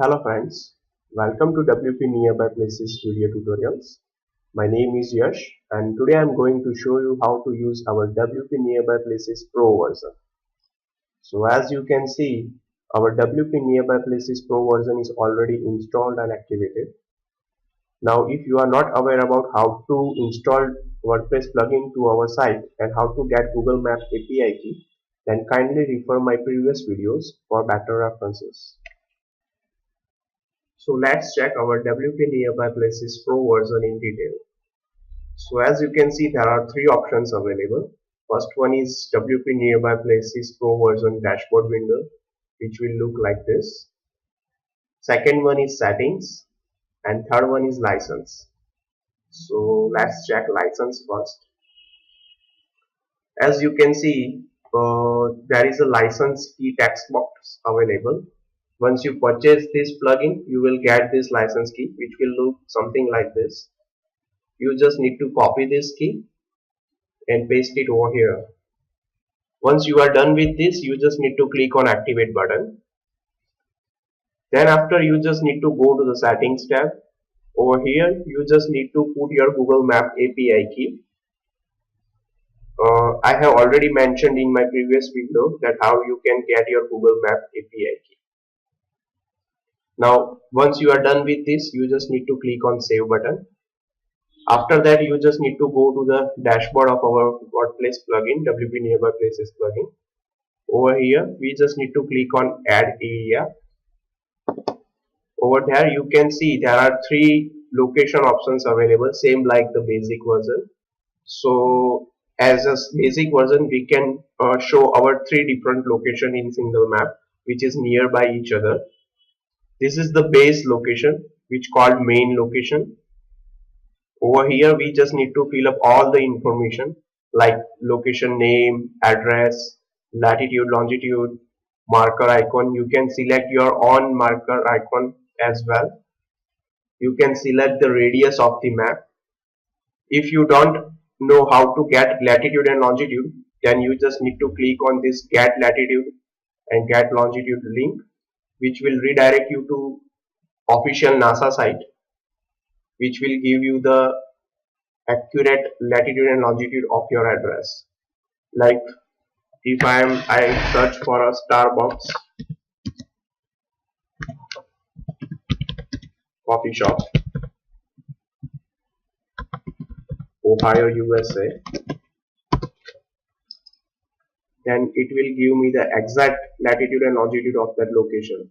Hello friends, welcome to WP Nearby Places video tutorials. My name is Yash and today I am going to show you how to use our WP Nearby Places Pro version. So as you can see, our WP Nearby Places Pro version is already installed and activated. Now if you are not aware about how to install WordPress plugin to our site and how to get Google Maps API key, then kindly refer my previous videos for better references. So let's check our WP Nearby Places Pro version in detail. So as you can see, there are three options available. First one is WP Nearby Places Pro version dashboard window, which will look like this. Second one is settings and third one is license. So let's check license first. As you can see, there is a license key text box available. Once you purchase this plugin, you will get this license key, which will look something like this. You just need to copy this key and paste it over here. Once you are done with this, you just need to click on activate button. Then after, you just need to go to the settings tab. Over here you just need to put your Google Map API key. I have already mentioned in my previous video that how you can get your Google Map API key. Now once you are done with this, you just need to click on save button. After that, you just need to go to the dashboard of our WordPress plugin, WP Nearby Places plugin. Over here, we just need to click on add area. Over there, you can see there are three location options available, same like the basic version. So as a basic version, we can show our three different location in single map, which is nearby each other. This is the base location, which called main location. Over here we just need to fill up all the information like location name, address, latitude, longitude, marker icon. You can select your own marker icon as well. You can select the radius of the map. If you don't know how to get latitude and longitude, then you just need to click on this get latitude and get longitude link, which will redirect you to official NASA site, which will give you the accurate latitude and longitude of your address. Like if I search for a Starbucks coffee shop, Ohio, USA, then it will give me the exact latitude and longitude of that location,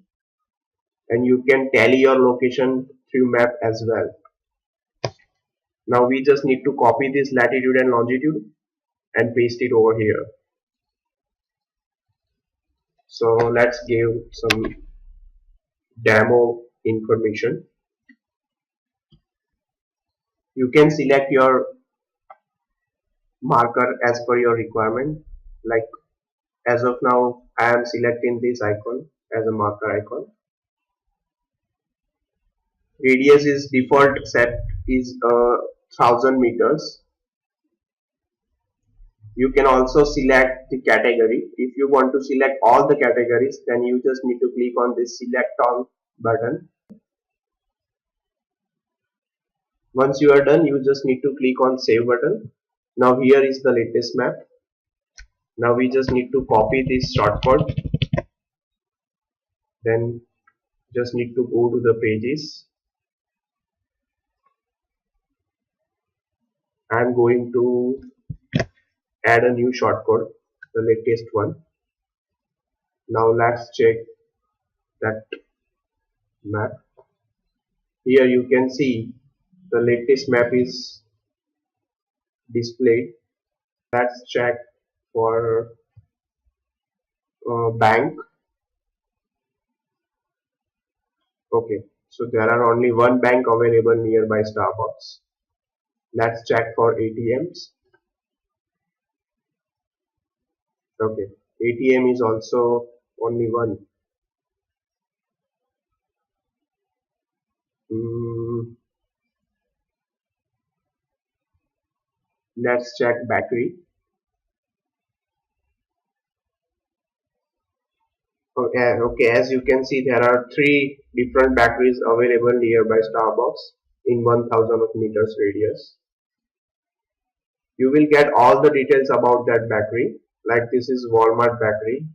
and you can tally your location through map as well. Now we just need to copy this latitude and longitude and paste it over here. So let's give some demo information. You can select your marker as per your requirement. Like as of now, I am selecting this icon as a marker icon. Radius is default set is 1000 meters. You can also select the category. If you want to select all the categories, then you just need to click on this select all button. Once you are done, you just need to click on save button. Now here is the latest map. Now we just need to copy this shortcut. Then just need to go to the pages. I'm going to add a new shortcode, the latest one. Now let's check that map. Here you can see the latest map is displayed. Let's check for bank. Okay, so there are only one bank available nearby Starbucks. Let's check for ATMs. Okay, ATM is also only one. Let's check battery. Okay, as you can see, there are three different batteries available nearby Starbucks in 1000 of meters radius. You will get all the details about that battery, like this is Walmart battery,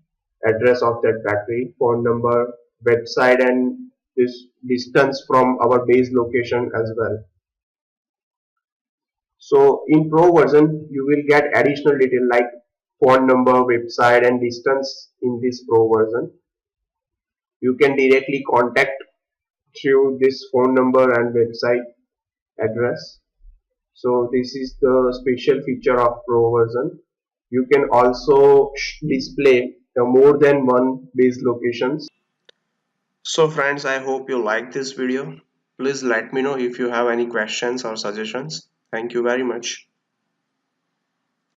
address of that battery, phone number, website, and this distance from our base location as well. So in Pro version, you will get additional detail like phone number, website, and distance in this Pro version. You can directly contact through this phone number and website address. So this is the special feature of Pro version. You can also display more than one base locations. So friends, I hope you like this video. Please let me know if you have any questions or suggestions. Thank you very much.